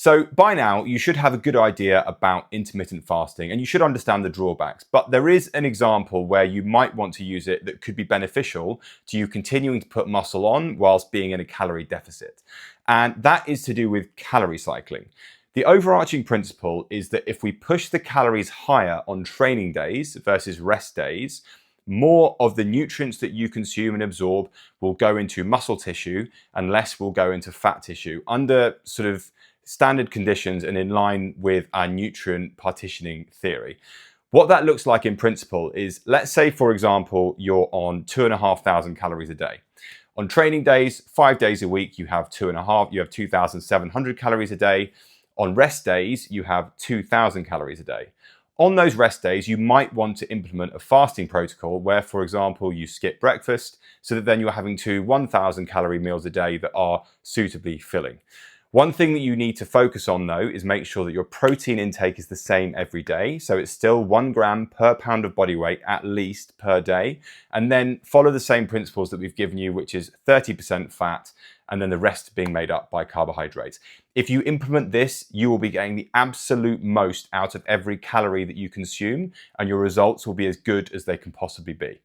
So by now, you should have a good idea about intermittent fasting and you should understand the drawbacks. But there is an example where you might want to use it that could be beneficial to you continuing to put muscle on whilst being in a calorie deficit. And that is to do with calorie cycling. The overarching principle is that if we push the calories higher on training days versus rest days, more of the nutrients that you consume and absorb will go into muscle tissue and less will go into fat tissue under sort of standard conditions and in line with our nutrient partitioning theory. What that looks like in principle is, let's say, for example, you're on 2,500 calories a day. On training days, 5 days a week, you have 2,700 calories a day. On rest days, you have 2,000 calories a day. On those rest days, you might want to implement a fasting protocol where, for example, you skip breakfast so that then you're having 1,000 calorie meals a day that are suitably filling. One thing that you need to focus on, though, is make sure that your protein intake is the same every day. So it's still 1 gram per pound of body weight, at least, per day. And then follow the same principles that we've given you, which is 30% fat, and then the rest being made up by carbohydrates. If you implement this, you will be getting the absolute most out of every calorie that you consume, and your results will be as good as they can possibly be.